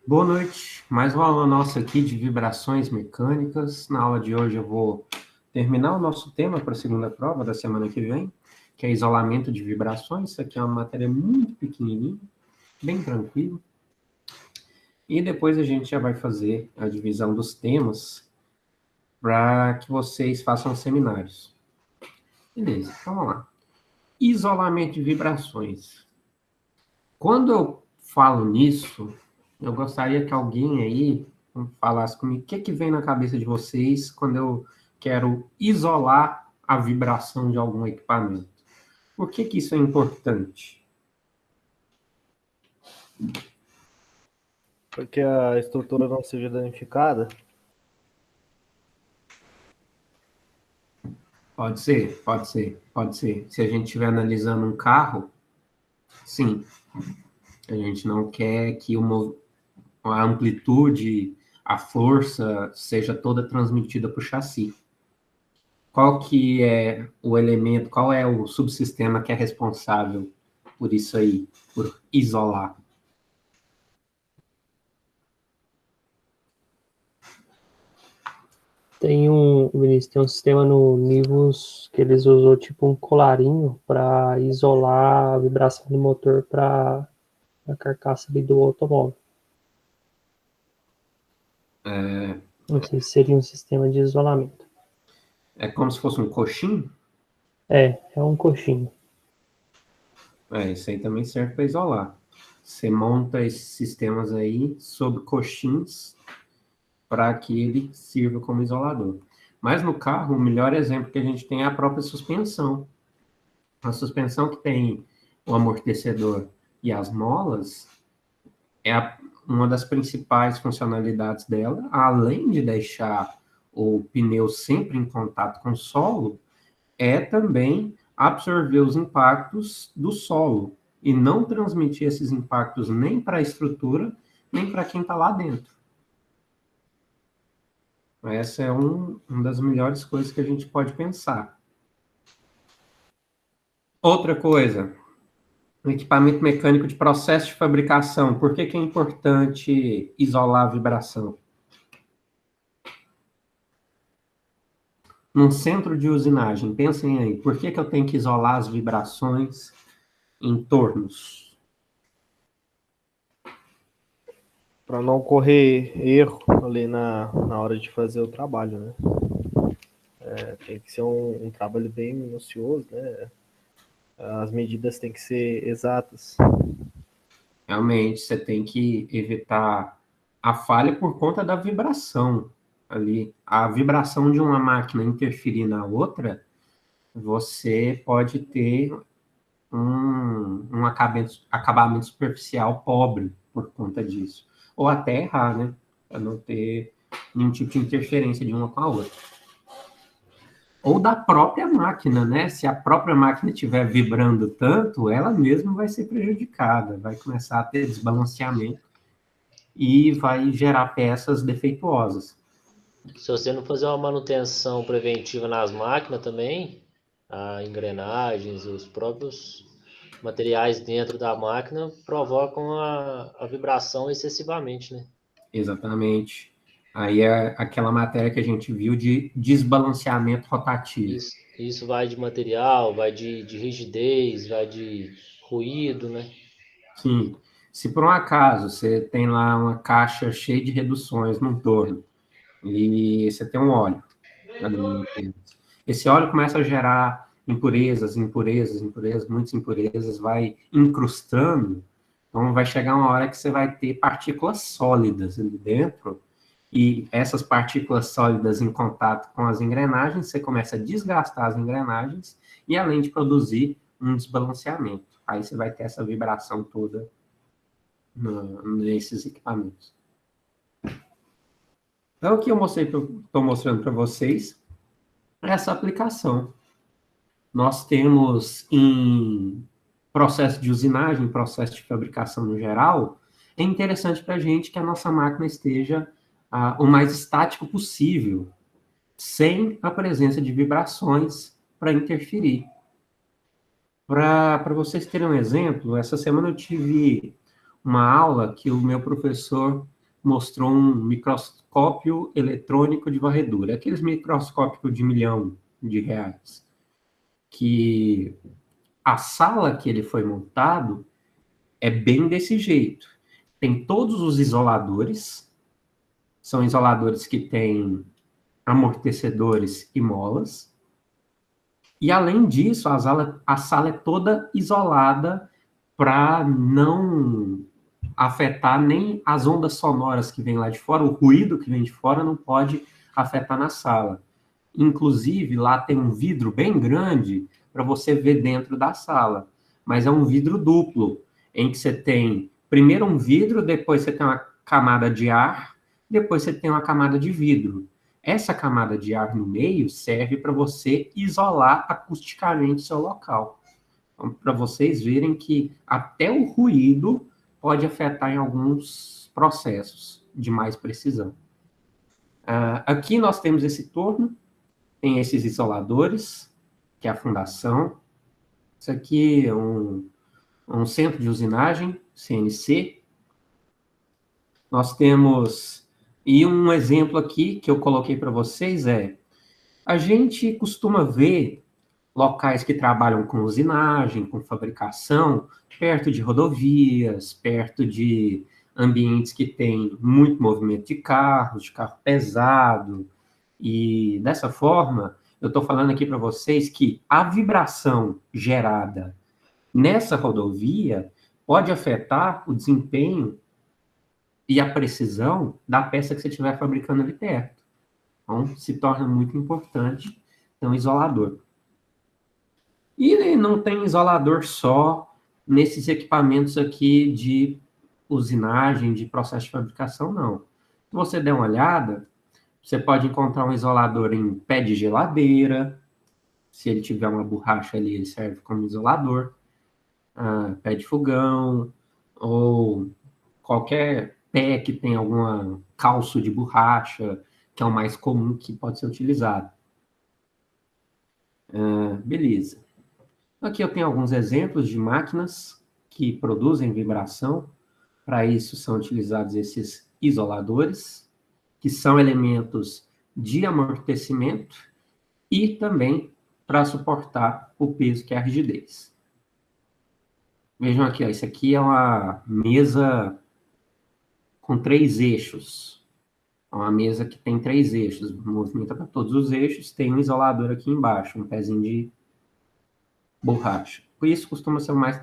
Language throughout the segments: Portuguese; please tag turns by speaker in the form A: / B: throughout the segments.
A: Boa noite, mais uma aula nossa aqui de vibrações mecânicas. Na aula de hoje eu vou terminar o nosso tema para a segunda prova da semana que vem, que é isolamento de vibrações. Isso aqui é uma matéria muito pequenininha, bem tranquilo. E depois a gente já vai fazer a divisão dos temas para que vocês façam seminários. Beleza, então vamos lá. Isolamento de vibrações. Quando eu falo nisso, eu gostaria que alguém aí falasse comigo o que vem na cabeça de vocês quando eu quero isolar a vibração de algum equipamento. Por que isso é importante?
B: Porque a estrutura não seja danificada?
A: Pode ser, pode ser, pode ser. Se a gente estiver analisando um carro, sim. A gente não quer que a amplitude, a força seja toda transmitida para o chassi. Qual que é o elemento, qual é o subsistema que é responsável por isso aí, por isolar?
C: Vinícius, tem um sistema no Nivus que eles usou tipo um colarinho para isolar a vibração do motor para a carcaça ali do automóvel. Não sei se seria um sistema de isolamento.
A: É como se fosse um coxim?
C: É um coxinho.
A: Isso aí também serve para isolar. Você monta esses sistemas aí sobre coxins para que ele sirva como isolador. Mas no carro, o melhor exemplo que a gente tem é a própria suspensão. A suspensão que tem o amortecedor e as molas uma das principais funcionalidades dela, além de deixar o pneu sempre em contato com o solo, é também absorver os impactos do solo e não transmitir esses impactos nem para a estrutura, nem para quem está lá dentro. Essa é uma das melhores coisas que a gente pode pensar. Outra coisa, o equipamento mecânico de processo de fabricação. Por que é importante isolar a vibração? Num centro de usinagem, pensem aí, por que eu tenho que isolar as vibrações em tornos?
B: Para não ocorrer erro ali na hora de fazer o trabalho, né? Tem que ser um trabalho bem minucioso, né? As medidas têm que ser exatas.
A: Realmente, você tem que evitar a falha por conta da vibração ali. A vibração de uma máquina interferir na outra, você pode ter um acabamento superficial pobre por conta disso. Ou até errar, né? Para não ter nenhum tipo de interferência de uma com a outra. Ou da própria máquina, né? Se a própria máquina estiver vibrando tanto, ela mesma vai ser prejudicada, vai começar a ter desbalanceamento e vai gerar peças defeituosas.
D: Se você não fazer uma manutenção preventiva nas máquinas também, as engrenagens, os próprios materiais dentro da máquina provocam a vibração excessivamente, né?
A: Exatamente. Aí é aquela matéria que a gente viu de desbalanceamento rotativo.
D: Isso vai de material, vai de rigidez, vai de ruído, né?
A: Sim. Se por um acaso você tem lá uma caixa cheia de reduções no torno e você tem um óleo, esse óleo começa a gerar impurezas, muitas impurezas, vai incrustando, então vai chegar uma hora que você vai ter partículas sólidas ali dentro, e essas partículas sólidas em contato com as engrenagens, você começa a desgastar as engrenagens, e além de produzir um desbalanceamento. Aí você vai ter essa vibração toda nesses equipamentos. Então, o que eu estou mostrando para vocês é essa aplicação. Nós temos em processo de usinagem, processo de fabricação no geral, é interessante para a gente que a nossa máquina esteja o mais estático possível, sem a presença de vibrações para interferir. Para vocês terem um exemplo, essa semana eu tive uma aula que o meu professor mostrou um microscópio eletrônico de varredura, aqueles microscópios de R$ 1.000.000, que a sala que ele foi montado é bem desse jeito. Tem todos os isoladores, são isoladores que têm amortecedores e molas, e além disso, a sala é toda isolada para não afetar nem as ondas sonoras que vêm lá de fora, o ruído que vem de fora não pode afetar na sala. Inclusive, lá tem um vidro bem grande para você ver dentro da sala, mas é um vidro duplo, em que você tem primeiro um vidro, depois você tem uma camada de ar, depois você tem uma camada de vidro. Essa camada de ar no meio serve para você isolar acusticamente seu local. Então, para vocês verem que até o ruído pode afetar em alguns processos de mais precisão. Aqui nós temos esse torno, tem esses isoladores, que é a fundação. Isso aqui é um centro de usinagem, CNC. Nós temos... E um exemplo aqui que eu coloquei para vocês a gente costuma ver locais que trabalham com usinagem, com fabricação, perto de rodovias, perto de ambientes que tem muito movimento de carro pesado, e dessa forma, eu estou falando aqui para vocês que a vibração gerada nessa rodovia pode afetar o desempenho e a precisão da peça que você estiver fabricando ali perto. Então, se torna muito importante ter um isolador. E não tem isolador só nesses equipamentos aqui de usinagem, de processo de fabricação, não. Se você der uma olhada, você pode encontrar um isolador em pé de geladeira. Se ele tiver uma borracha ali, ele serve como isolador. Pé de fogão, ou qualquer pé que tem algum calço de borracha, que é o mais comum que pode ser utilizado. Beleza. Aqui eu tenho alguns exemplos de máquinas que produzem vibração. Para isso são utilizados esses isoladores, que são elementos de amortecimento e também para suportar o peso, que é a rigidez. Vejam aqui, isso aqui é uma mesa com 3 eixos. É uma mesa que tem 3 eixos, movimenta para todos os eixos, tem um isolador aqui embaixo, um pezinho de borracha. Por isso costuma ser o mais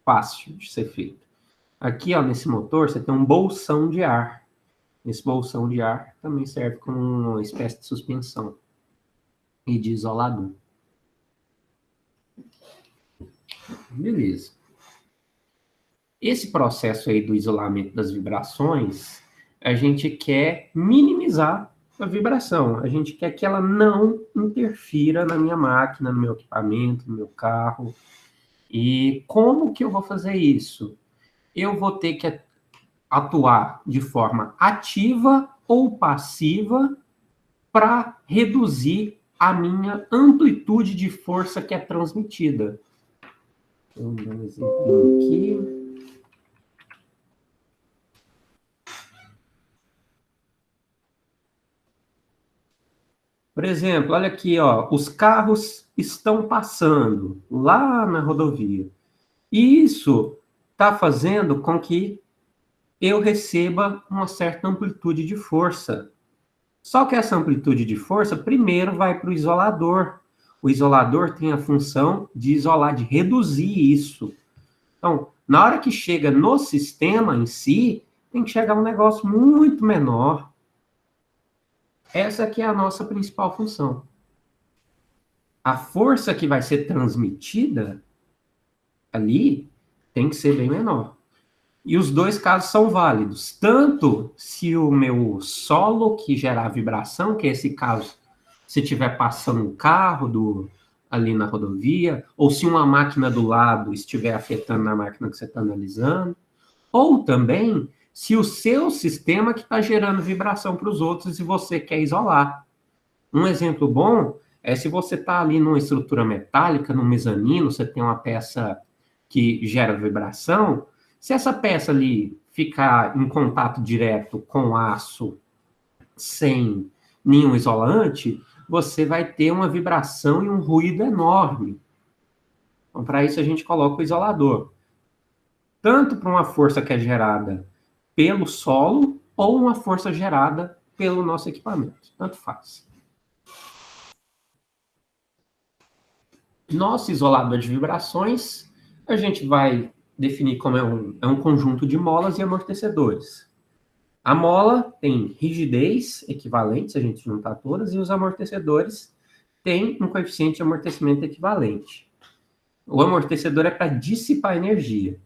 A: fácil de ser feito. Aqui, ó, nesse motor, você tem um bolsão de ar. Esse bolsão de ar também serve como uma espécie de suspensão e de isolador. Beleza. Esse processo aí do isolamento das vibrações, a gente quer minimizar a vibração. A gente quer que ela não interfira na minha máquina, no meu equipamento, no meu carro. E como que eu vou fazer isso? Eu vou ter que atuar de forma ativa ou passiva para reduzir a minha amplitude de força que é transmitida. Vamos dar um exemplo aqui. Por exemplo, olha aqui, ó, os carros estão passando lá na rodovia. E isso está fazendo com que eu receba uma certa amplitude de força. Só que essa amplitude de força primeiro vai para o isolador. O isolador tem a função de isolar, de reduzir isso. Então, na hora que chega no sistema em si, tem que chegar um negócio muito menor. Essa aqui é a nossa principal função. A força que vai ser transmitida ali tem que ser bem menor. E os dois casos são válidos. Tanto se o meu solo que gera a vibração, que é esse caso, se estiver passando um carro ali na rodovia, ou se uma máquina do lado estiver afetando na máquina que você está analisando, ou também se o seu sistema que está gerando vibração para os outros e você quer isolar. Um exemplo bom é se você está ali numa estrutura metálica, no mezanino, você tem uma peça que gera vibração. Se essa peça ali ficar em contato direto com aço sem nenhum isolante, você vai ter uma vibração e um ruído enorme. Então, para isso, a gente coloca o isolador. Tanto para uma força que é gerada pelo solo ou uma força gerada pelo nosso equipamento. Tanto faz. Nosso isolador de vibrações, a gente vai definir como é um conjunto de molas e amortecedores. A mola tem rigidez equivalente, se a gente juntar todas, e os amortecedores têm um coeficiente de amortecimento equivalente. O amortecedor é para dissipar energia.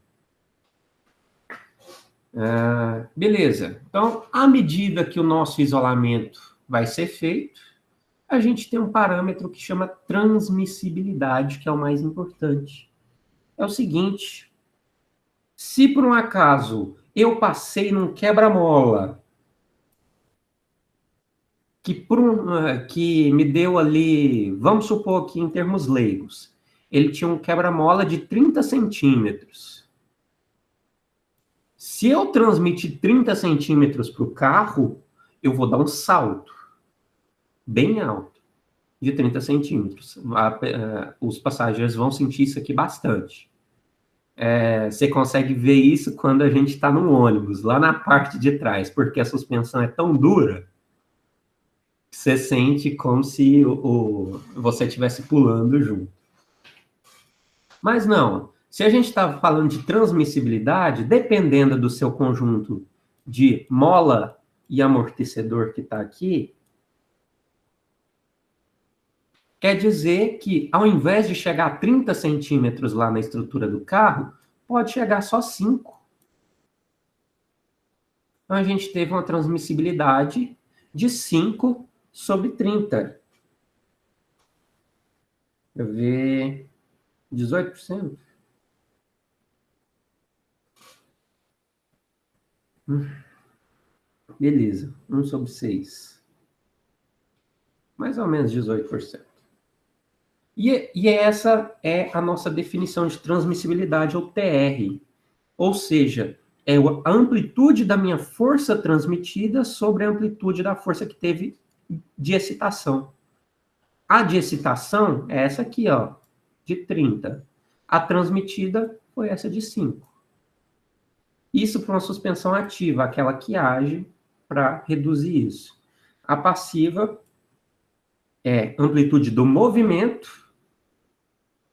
A: Beleza. Então, à medida que o nosso isolamento vai ser feito, a gente tem um parâmetro que chama transmissibilidade, que é o mais importante. É o seguinte, se por um acaso eu passei num quebra-mola que me deu ali, vamos supor que em termos leigos, ele tinha um quebra-mola de 30 centímetros. Se eu transmitir 30 centímetros para o carro, eu vou dar um salto bem alto, de 30 centímetros. Os passageiros vão sentir isso aqui bastante. Você consegue ver isso quando a gente está no ônibus, lá na parte de trás, porque a suspensão é tão dura que você sente como se você estivesse pulando junto. Mas não, se a gente está falando de transmissibilidade, dependendo do seu conjunto de mola e amortecedor que está aqui, quer dizer que, ao invés de chegar a 30 centímetros lá na estrutura do carro, pode chegar só 5. Então, a gente teve uma transmissibilidade de 5 sobre 30. Deixa eu ver... 18%? Beleza. 1 sobre 6. Mais ou menos 18%. E essa é a nossa definição de transmissibilidade, ou TR. Ou seja, é a amplitude da minha força transmitida sobre a amplitude da força que teve de excitação. A de excitação é essa aqui, ó, de 30. A transmitida foi essa de 5. Isso para uma suspensão ativa, aquela que age para reduzir isso. A passiva é amplitude do movimento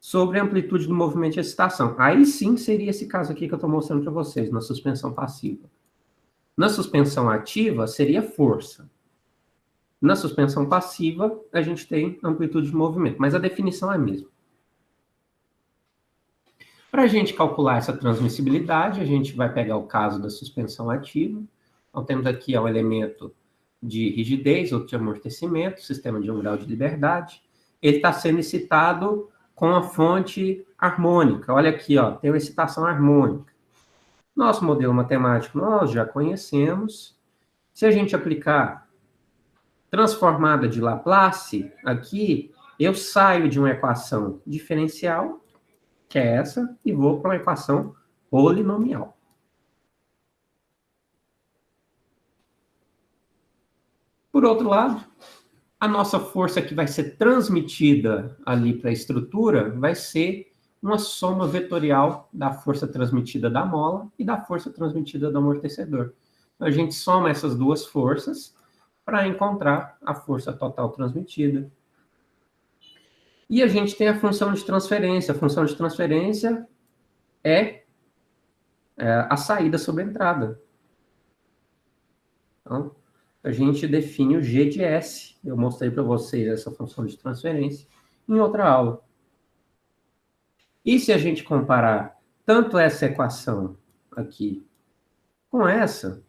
A: sobre a amplitude do movimento de excitação. Aí sim seria esse caso aqui que eu estou mostrando para vocês, na suspensão passiva. Na suspensão ativa, seria força. Na suspensão passiva, a gente tem amplitude de movimento, mas a definição é a mesma. Para a gente calcular essa transmissibilidade, a gente vai pegar o caso da suspensão ativa. Então, temos aqui o elemento de rigidez, outro de amortecimento, sistema de 1 grau de liberdade. Ele está sendo excitado com a fonte harmônica. Olha aqui, ó, tem uma excitação harmônica. Nosso modelo matemático nós já conhecemos. Se a gente aplicar transformada de Laplace, aqui, eu saio de uma equação diferencial, que é essa, e vou para uma equação polinomial. Por outro lado, a nossa força que vai ser transmitida ali para a estrutura vai ser uma soma vetorial da força transmitida da mola e da força transmitida do amortecedor. A gente soma essas duas forças para encontrar a força total transmitida. E a gente tem a função de transferência. A função de transferência é a saída sobre a entrada. Então, a gente define o G de S. Eu mostrei para vocês essa função de transferência em outra aula. E se a gente comparar tanto essa equação aqui com essa,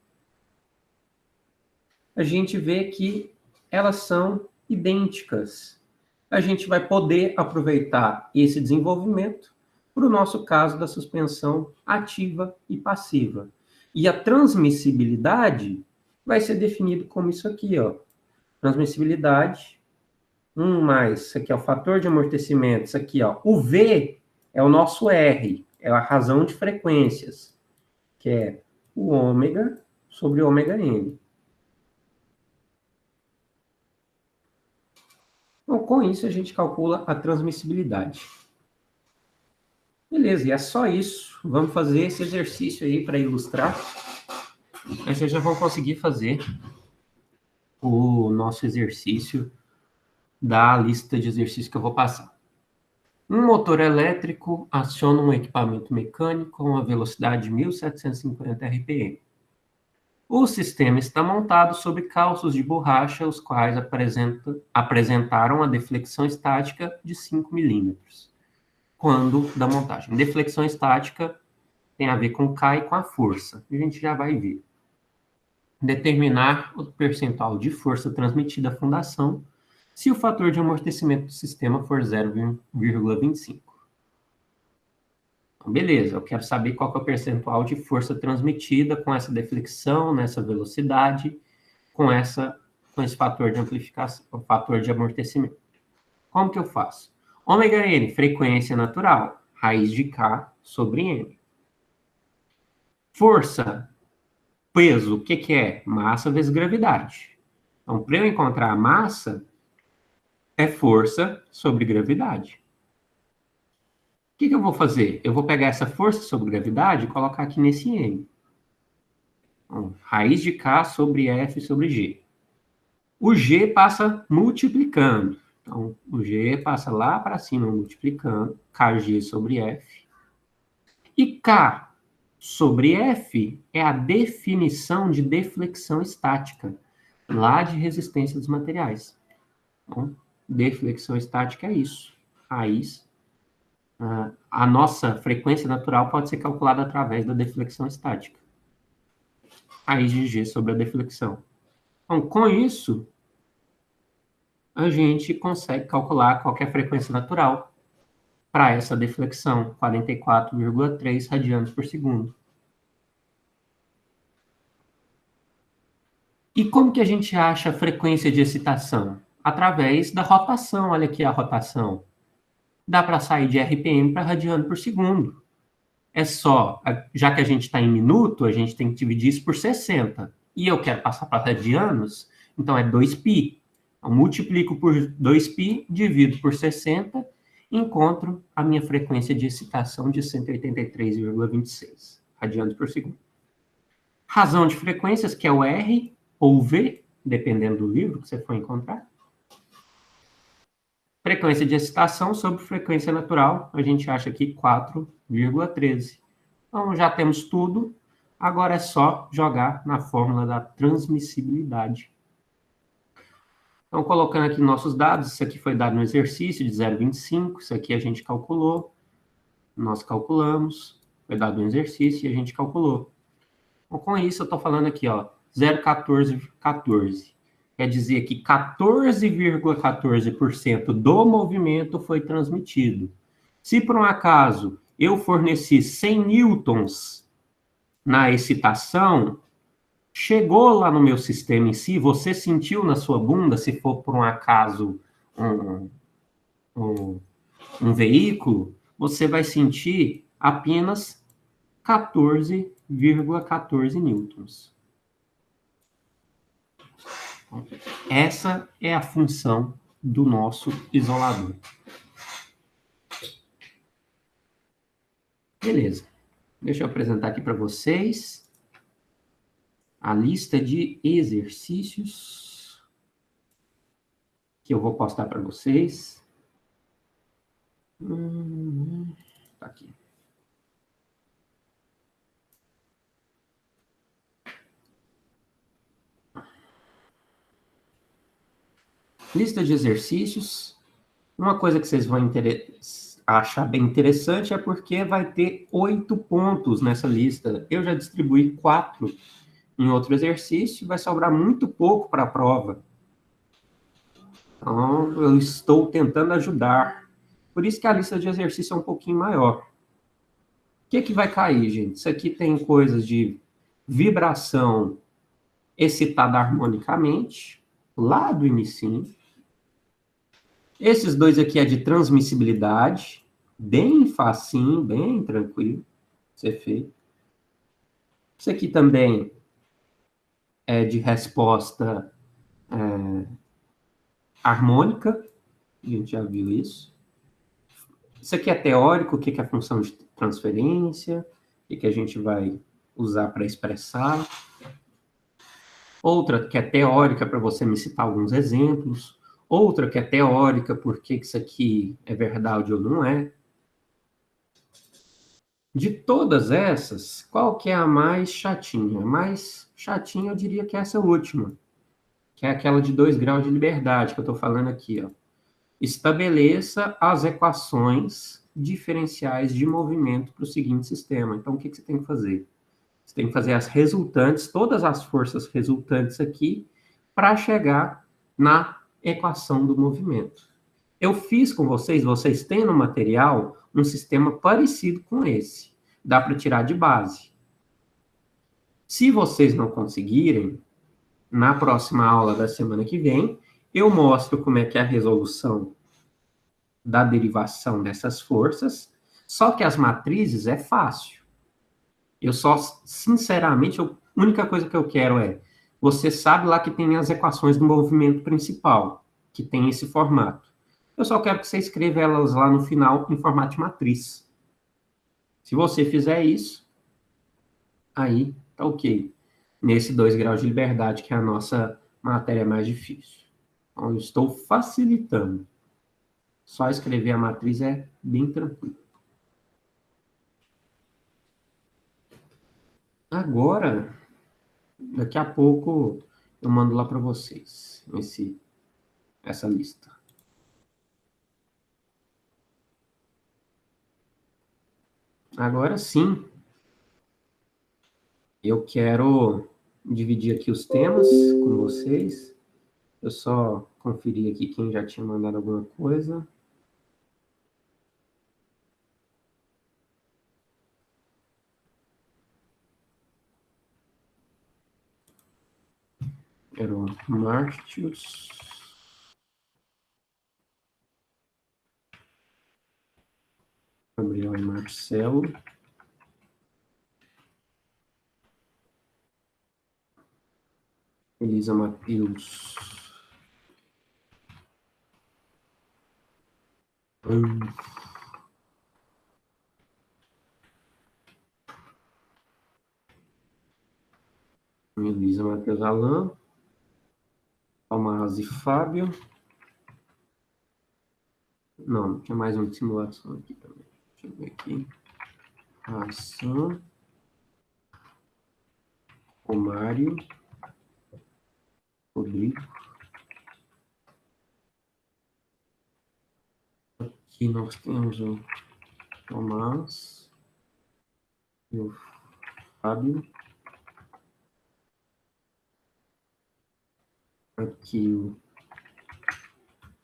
A: a gente vê que elas são idênticas. A gente vai poder aproveitar esse desenvolvimento para o nosso caso da suspensão ativa e passiva. E a transmissibilidade vai ser definido como isso aqui, ó. Transmissibilidade, 1 mais, isso aqui é o fator de amortecimento, isso aqui, ó. O V é o nosso R, é a razão de frequências, que é o ômega sobre ômega n. Então, com isso, a gente calcula a transmissibilidade. Beleza, e é só isso. Vamos fazer esse exercício aí para ilustrar. A gente já vai conseguir fazer o nosso exercício da lista de exercícios que eu vou passar. Um motor elétrico aciona um equipamento mecânico com uma velocidade de 1.750 RPM. O sistema está montado sobre calços de borracha, os quais apresentaram a deflexão estática de 5 milímetros quando da montagem. Deflexão estática tem a ver com K e com a força. A gente já vai ver. Determinar o percentual de força transmitida à fundação se o fator de amortecimento do sistema for 0,25. Então, beleza, eu quero saber qual que é o percentual de força transmitida com essa deflexão, nessa velocidade, com esse fator de amplificação, o fator de amortecimento. Como que eu faço? Ômega n, frequência natural, raiz de K sobre M. Força, peso, o que é? Massa vezes gravidade. Então, para eu encontrar a massa, é força sobre gravidade. O que eu vou fazer? Eu vou pegar essa força sobre gravidade e colocar aqui nesse M. Então, raiz de K sobre F sobre G. O G passa multiplicando. Então, o G passa lá para cima multiplicando. Kg sobre F. E K sobre F é a definição de deflexão estática, lá de resistência dos materiais. Então, deflexão estática é isso. Raiz. A nossa frequência natural pode ser calculada através da deflexão estática. Raiz de G sobre a deflexão. Então, com isso, a gente consegue calcular qualquer frequência natural para essa deflexão, 44,3 radianos por segundo. E como que a gente acha a frequência de excitação? Através da rotação. Olha aqui a rotação. Dá para sair de RPM para radiano por segundo. É só, já que a gente está em minuto, a gente tem que dividir isso por 60. E eu quero passar para radianos, então é 2π. Então, multiplico por 2π, divido por 60, encontro a minha frequência de excitação de 183,26 radianos por segundo. Razão de frequências, que é o R ou V, dependendo do livro que você for encontrar. Frequência de excitação sobre frequência natural, a gente acha aqui 4,13. Então, já temos tudo. Agora é só jogar na fórmula da transmissibilidade. Então, colocando aqui nossos dados, isso aqui foi dado no exercício de 0,25, isso aqui a gente calculou, nós calculamos, foi dado no exercício e a gente calculou. Então, com isso, eu estou falando aqui, ó, 0,1414. Quer dizer que 14,14% do movimento foi transmitido. Se, por um acaso, eu forneci 100 newtons na excitação, chegou lá no meu sistema em si, você sentiu na sua bunda, se for por um acaso um veículo, você vai sentir apenas 14,14 newtons. Essa é a função do nosso isolador. Beleza. Deixa eu apresentar aqui para vocês a lista de exercícios que eu vou postar para vocês. Tá aqui. Lista de exercícios. Uma coisa que vocês vão achar bem interessante é porque vai ter 8 pontos nessa lista. Eu já distribuí 4 em outro exercício, vai sobrar muito pouco para a prova. Então, eu estou tentando ajudar. Por isso que a lista de exercício é um pouquinho maior. O que vai cair, gente? Isso aqui tem coisas de vibração excitada harmonicamente, lá do inicinho. Esses dois aqui é de transmissibilidade, bem facinho, bem tranquilo de ser feito. Isso aqui também é de resposta harmônica, a gente já viu isso. Isso aqui é teórico, o que é a função de transferência, o que a gente vai usar para expressar. Outra que é teórica, para você me citar alguns exemplos. Outra que é teórica, por que isso aqui é verdade ou não é. De todas essas, qual que é a mais chatinha? A mais chatinha, eu diria que é essa última, que é aquela de 2 graus de liberdade, que eu estou falando aqui, ó. Estabeleça as equações diferenciais de movimento para o seguinte sistema. Então, o que você tem que fazer? Você tem que fazer as resultantes, todas as forças resultantes aqui, para chegar na equação do movimento. Eu fiz com vocês têm no material um sistema parecido com esse. Dá para tirar de base. Se vocês não conseguirem, na próxima aula da semana que vem, eu mostro como é que é a resolução da derivação dessas forças, só que as matrizes é fácil. Eu só, sinceramente, a única coisa que eu quero é, você sabe lá que tem as equações do movimento principal, que tem esse formato. Eu só quero que você escreva elas lá no final em formato de matriz. Se você fizer isso, aí tá ok. Nesse 2 graus de liberdade, que é a nossa matéria mais difícil. Então, eu estou facilitando. Só escrever a matriz é bem tranquilo. Agora, daqui a pouco, eu mando lá para vocês essa lista. Agora sim, eu quero dividir aqui os temas com vocês. Eu só conferi aqui quem já tinha mandado alguma coisa. Era o Mártios. Gabriel e Marcelo. Elisa Matheus. Elisa Matheus Alain. Tomás e Fábio. Não, tinha mais uma de simulação aqui também. Deixa eu ver aqui. Ação. Romário. Rodrigo. Aqui nós temos o Tomás. E o Fábio. Aqui o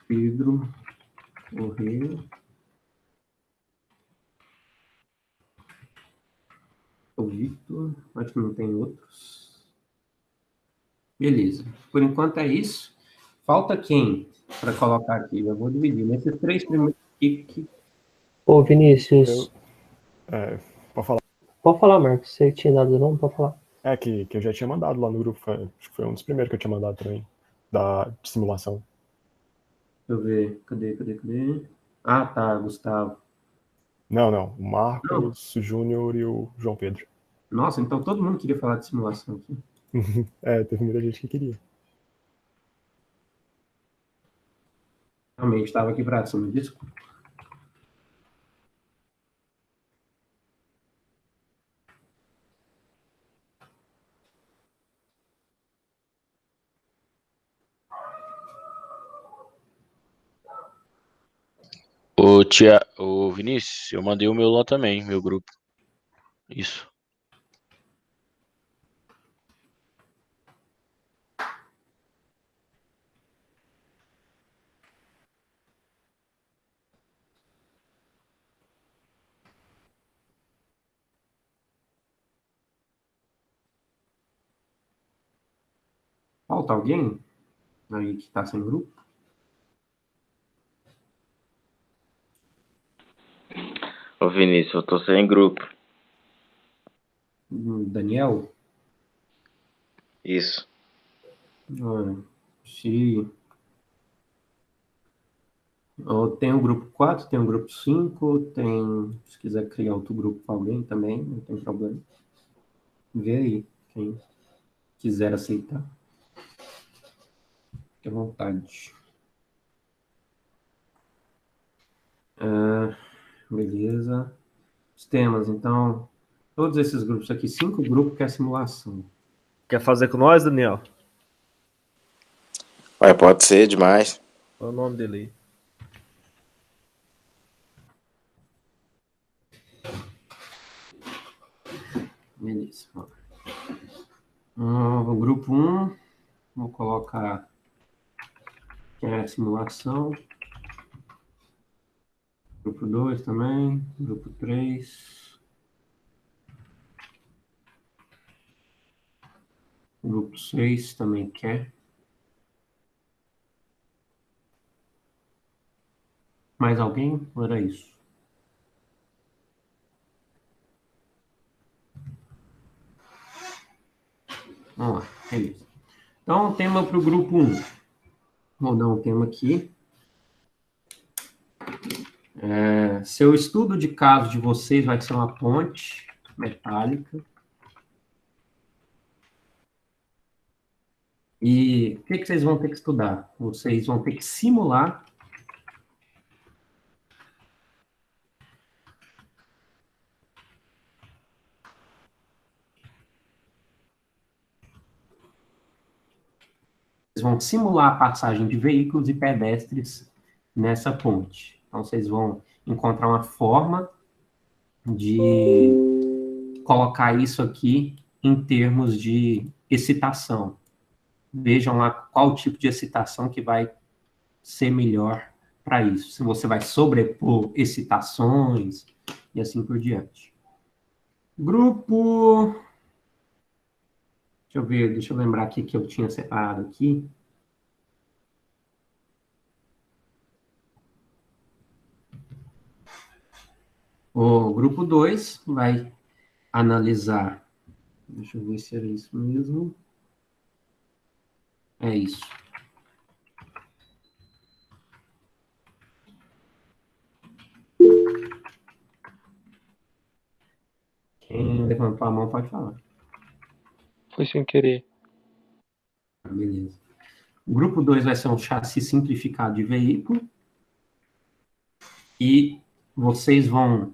A: Pedro Correia. O Victor. Acho que não tem outros. Beleza. Por enquanto é isso. Falta quem para colocar aqui? Eu vou dividir. Nesses 3 primeiros aqui.
C: Ô, Vinícius,
B: Pode falar.
C: pode falar, Marcos. Você tinha dado o nome, pode falar.
B: É que eu já tinha mandado lá no grupo. Acho que foi um dos primeiros que eu tinha mandado também. De simulação.
A: Deixa eu ver. Cadê? Ah, tá, Gustavo.
B: Não. O Marcos, o Júnior e o João Pedro.
A: Nossa, então todo mundo queria falar de simulação aqui.
B: Teve muita gente que queria.
A: Realmente, estava aqui para cima, desculpa.
E: Ô Vinícius, eu mandei o meu lá também, meu grupo. Isso.
A: Falta alguém aí que está sem grupo?
F: Ô Vinícius, eu tô sem grupo.
A: Daniel,
F: Isso.
A: se tem o grupo 4, tem o grupo 5, se quiser criar outro grupo para alguém também, não tem problema. Vê aí, quem quiser aceitar. Fique à vontade. Beleza. Os temas, então, todos esses grupos aqui, 5 grupos que é simulação.
B: Quer fazer com nós, Daniel?
F: Ué, pode ser demais.
B: Qual é o nome dele aí?
A: Beleza. O grupo 1, vou colocar que é a simulação. Grupo 2 também. Grupo 3. Grupo 6 também quer. Mais alguém? Ou era isso? Vamos lá, beleza. Então, tema para o grupo 1. Vou dar um tema aqui. Seu estudo de caso de vocês vai ser uma ponte metálica. E o que vocês vão ter que estudar? Vocês vão ter que simular a passagem de veículos e pedestres nessa ponte. Então, vocês vão encontrar uma forma de colocar isso aqui em termos de excitação. Vejam lá qual tipo de excitação que vai ser melhor para isso. Se você vai sobrepor excitações e assim por diante. Grupo... Deixa eu ver, deixa eu lembrar aqui que eu tinha separado aqui. O grupo 2 vai analisar. Deixa eu ver se era isso mesmo. É isso. Quem levantou a mão pode falar.
C: Foi sem querer.
A: Beleza. O grupo 2 vai ser um chassi simplificado de veículo. E vocês vão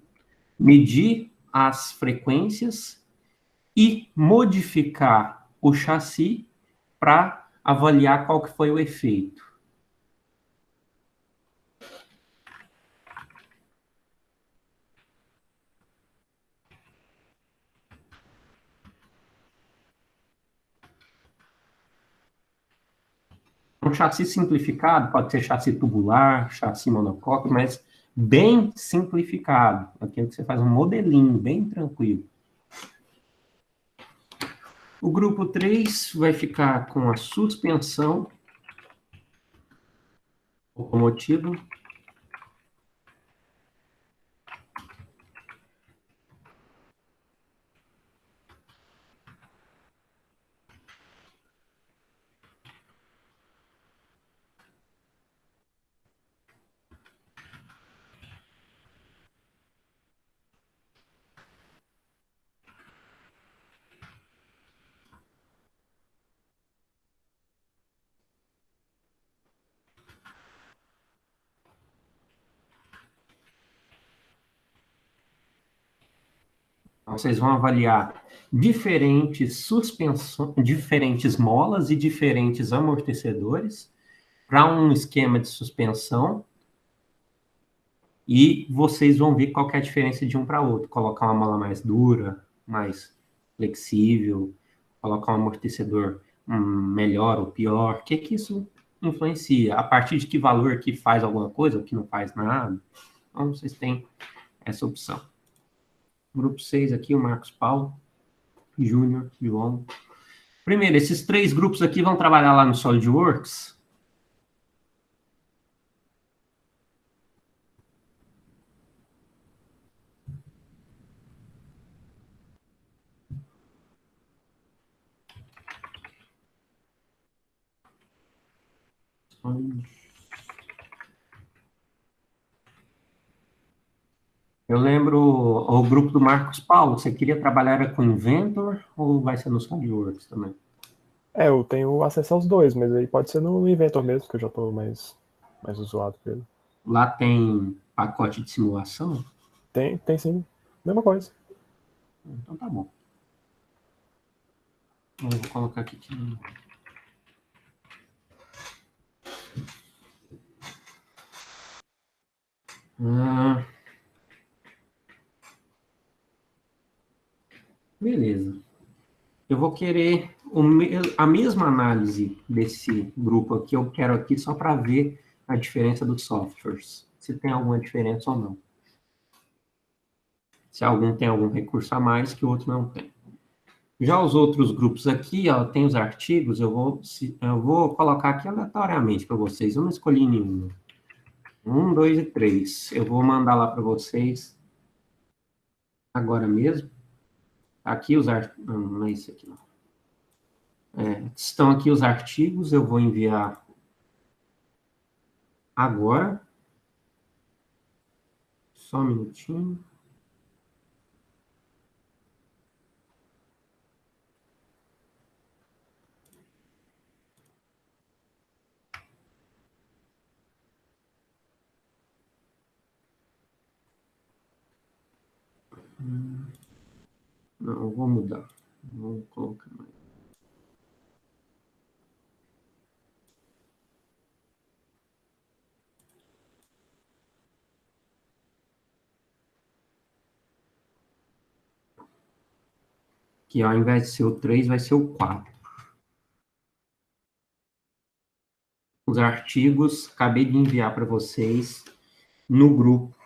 A: medir as frequências e modificar o chassi para avaliar qual que foi o efeito. Um chassi simplificado pode ser chassi tubular, chassi monocoque, mas bem simplificado. Aquilo que você faz um modelinho bem tranquilo. O grupo 3 vai ficar com a suspensão locomotiva. Então, vocês vão avaliar diferentes molas e diferentes amortecedores para um esquema de suspensão e vocês vão ver qual que é a diferença de um para outro. Colocar uma mola mais dura, mais flexível, colocar um amortecedor melhor ou pior. O que que isso influencia? A partir de que valor que faz alguma coisa ou que não faz nada? Então, vocês têm essa opção. Grupo 6 aqui, o Marcos Paulo, Júnior, João. Primeiro, esses 3 grupos aqui vão trabalhar lá no SolidWorks. Eu lembro o grupo do Marcos Paulo, você queria trabalhar com Inventor ou vai ser no SolidWorks também?
F: Eu tenho acesso aos dois, mas aí pode ser no Inventor mesmo, que eu já estou mais usuado com ele.
A: Lá tem pacote de simulação?
F: Tem sim. Mesma coisa.
A: Então tá bom. Eu vou colocar aqui. Beleza. Eu vou querer a mesma análise desse grupo aqui, eu quero aqui só para ver a diferença dos softwares. Se tem alguma diferença ou não. Se algum tem algum recurso a mais que o outro não tem. Já os outros grupos aqui, ó, tem os artigos, eu vou colocar aqui aleatoriamente para vocês. Eu não escolhi nenhum. 1, 2 e 3. Eu vou mandar lá para vocês agora mesmo. Aqui os artigos. Não é isso aqui, não. Estão aqui os artigos, eu vou enviar agora. Só um minutinho. Não, eu vou mudar. Vou colocar mais. Que ao invés de ser o 3, vai ser o 4. Os artigos, acabei de enviar para vocês no grupo.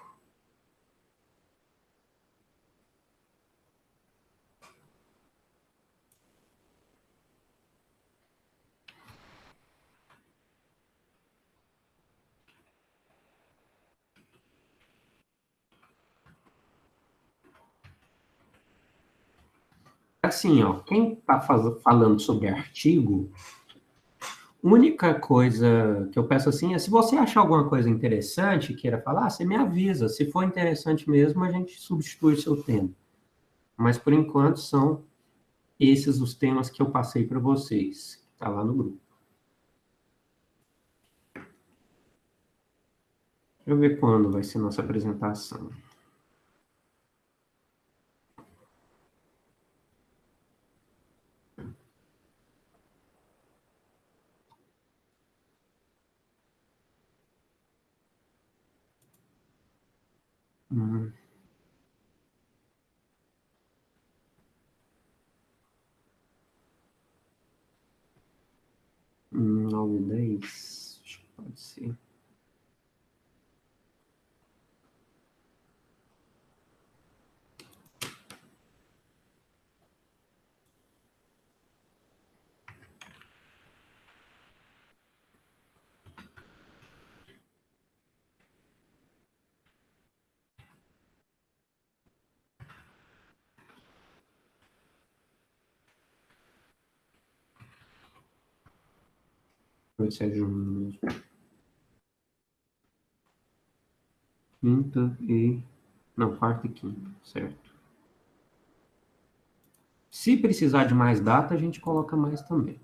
A: Assim, ó, quem está falando sobre artigo, única coisa que eu peço assim é, se você achar alguma coisa interessante e queira falar, você me avisa. Se for interessante mesmo, a gente substitui o seu tema. Mas, por enquanto, são esses os temas que eu passei para vocês. Está lá no grupo. Deixa eu ver quando vai ser nossa apresentação. Hum. 9, 10, acho que pode ser. Vai ser junho mesmo. Quinta e... Não, quarta e quinta, certo. Se precisar de mais data, a gente coloca mais também.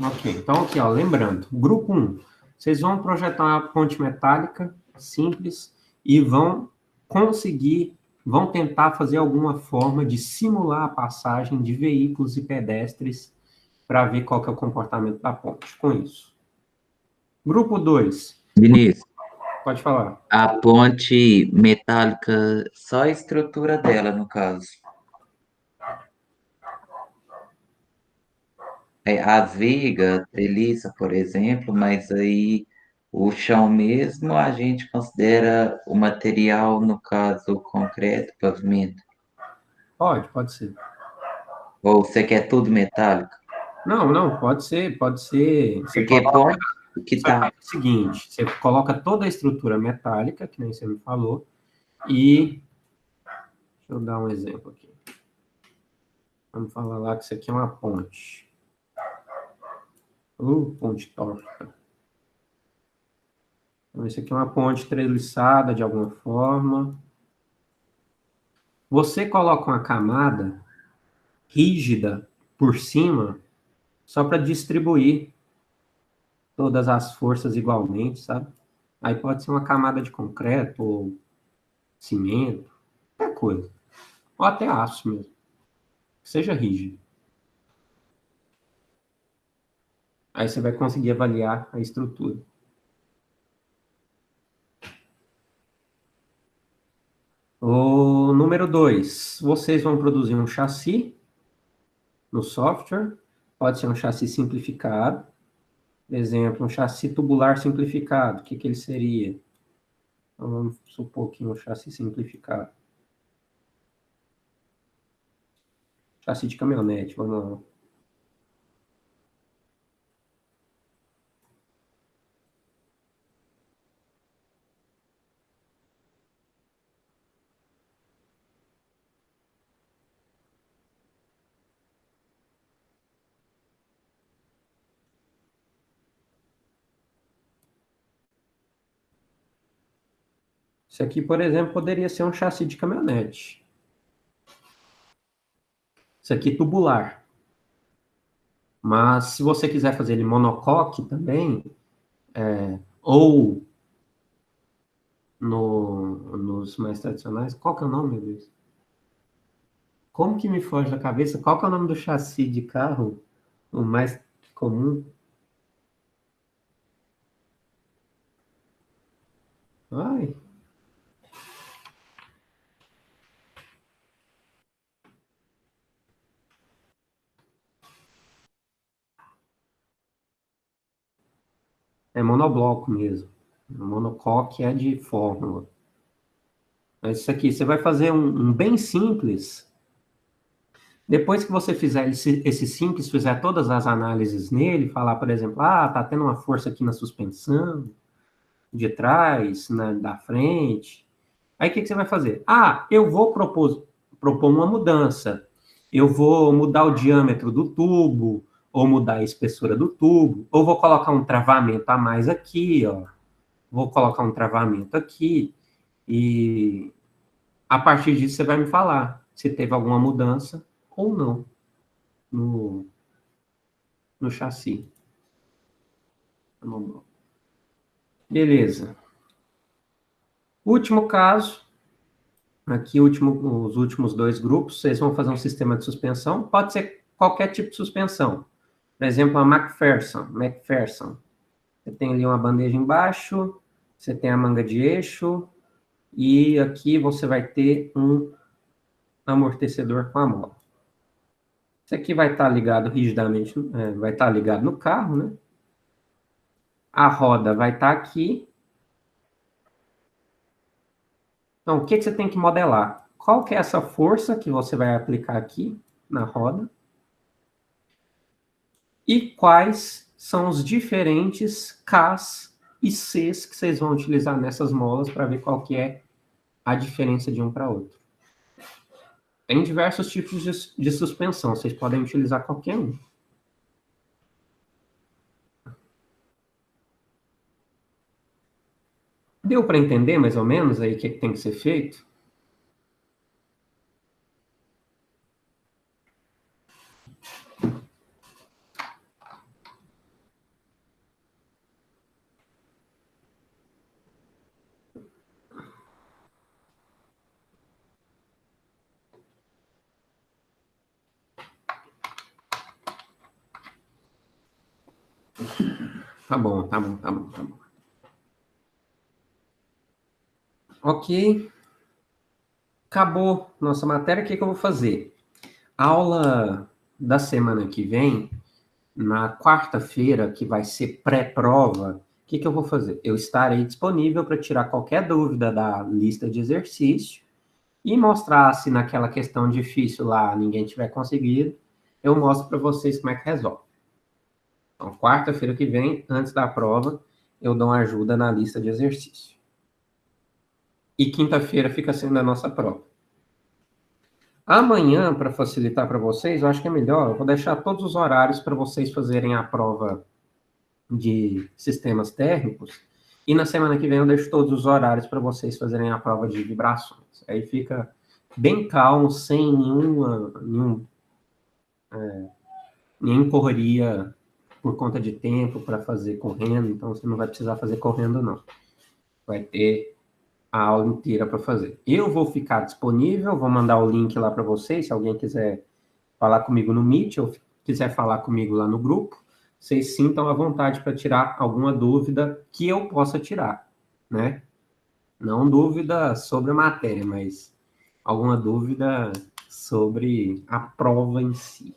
A: Ok, então aqui, ó, lembrando, grupo 1, vocês vão projetar uma ponte metálica simples e vão tentar fazer alguma forma de simular a passagem de veículos e pedestres para ver qual que é o comportamento da ponte com isso. Grupo 2.
G: Vinícius,
A: pode falar.
G: A ponte metálica, só a estrutura dela, no caso. A viga, treliça, por exemplo, mas aí o chão mesmo a gente considera o material, no caso, o concreto, pavimento.
A: Pode ser.
G: Ou você quer tudo metálico?
A: Não, pode ser, pode ser. Você
G: Porque
A: coloca,
G: ponte que
A: só que
G: tá.
A: é o seguinte, você coloca toda a estrutura metálica, que nem você me falou, e deixa eu dar um exemplo aqui. Vamos falar lá que isso aqui é uma ponte. Ponte torta. Então, isso aqui é uma ponte treliçada de alguma forma. Você coloca uma camada rígida por cima, só para distribuir todas as forças igualmente, sabe? Aí pode ser uma camada de concreto ou cimento, qualquer coisa. Ou até aço mesmo. Que seja rígido. Aí você vai conseguir avaliar a estrutura. O número 2, vocês vão produzir um chassi no software. Pode ser um chassi simplificado. Por exemplo, um chassi tubular simplificado. O que ele seria? Então, vamos supor que um chassi simplificado. Chassi de caminhonete, vamos lá. Isso aqui, por exemplo, poderia ser um chassi de caminhonete. Isso aqui tubular. Mas se você quiser fazer ele monocoque também, ou nos mais tradicionais, qual que é o nome, meu Deus? Como que me foge da cabeça? Qual que é o nome do chassi de carro, o mais comum? Ai, é monobloco mesmo. Monocoque é de fórmula. Mas isso aqui, você vai fazer um bem simples. Depois que você fizer esse simples, fizer todas as análises nele, falar, por exemplo, tá tendo uma força aqui na suspensão, de trás, da frente. Aí o que você vai fazer? Eu vou propor uma mudança. Eu vou mudar o diâmetro do tubo, ou mudar a espessura do tubo, ou vou colocar um travamento a mais aqui, ó. Vou colocar um travamento aqui, e a partir disso você vai me falar se teve alguma mudança ou não no chassi. Beleza. Último caso, aqui os últimos dois grupos, vocês vão fazer um sistema de suspensão, pode ser qualquer tipo de suspensão. Por exemplo, a McPherson. Você tem ali uma bandeja embaixo, você tem a manga de eixo, e aqui você vai ter um amortecedor com a mola. Isso aqui vai estar ligado rigidamente, vai estar ligado no carro, né? A roda vai estar aqui. Então, o que você tem que modelar? Qual que é essa força que você vai aplicar aqui na roda? E quais são os diferentes Ks e Cs que vocês vão utilizar nessas molas para ver qual que é a diferença de um para outro. Tem diversos tipos de suspensão, vocês podem utilizar qualquer um. Deu para entender mais ou menos aí o que tem que ser feito? Tá bom. Ok. Acabou nossa matéria. O que eu vou fazer? Aula da semana que vem, na quarta-feira, que vai ser pré-prova, o que eu vou fazer? Eu estarei disponível para tirar qualquer dúvida da lista de exercício e mostrar se naquela questão difícil lá ninguém tiver conseguido, eu mostro para vocês como é que resolve. Então, quarta-feira que vem, antes da prova, eu dou uma ajuda na lista de exercício. E quinta-feira fica sendo a nossa prova. Amanhã, para facilitar para vocês, eu acho que é melhor, eu vou deixar todos os horários para vocês fazerem a prova de sistemas térmicos, e na semana que vem eu deixo todos os horários para vocês fazerem a prova de vibrações. Aí fica bem calmo, sem nem correria por conta de tempo para fazer correndo, então você não vai precisar fazer correndo, não. Vai ter a aula inteira para fazer. Eu vou ficar disponível, vou mandar o link lá para vocês, se alguém quiser falar comigo no Meet ou quiser falar comigo lá no grupo, vocês sintam à vontade para tirar alguma dúvida que eu possa tirar, né? Não dúvida sobre a matéria, mas alguma dúvida sobre a prova em si.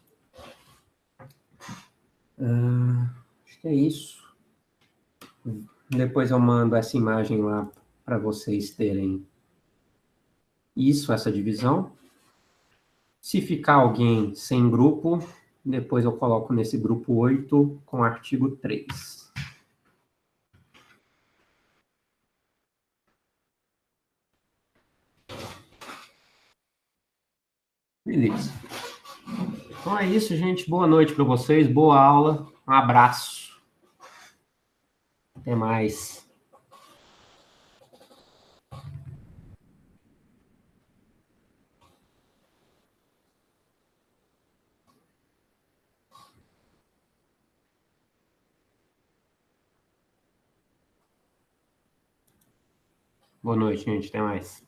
A: Acho que é isso. Depois eu mando essa imagem lá para vocês terem isso, essa divisão. Se ficar alguém sem grupo, depois eu coloco nesse grupo 8 com o artigo 3. Beleza. Então é isso, gente. Boa noite para vocês, boa aula, um abraço. Até mais. Boa noite, gente. Até mais.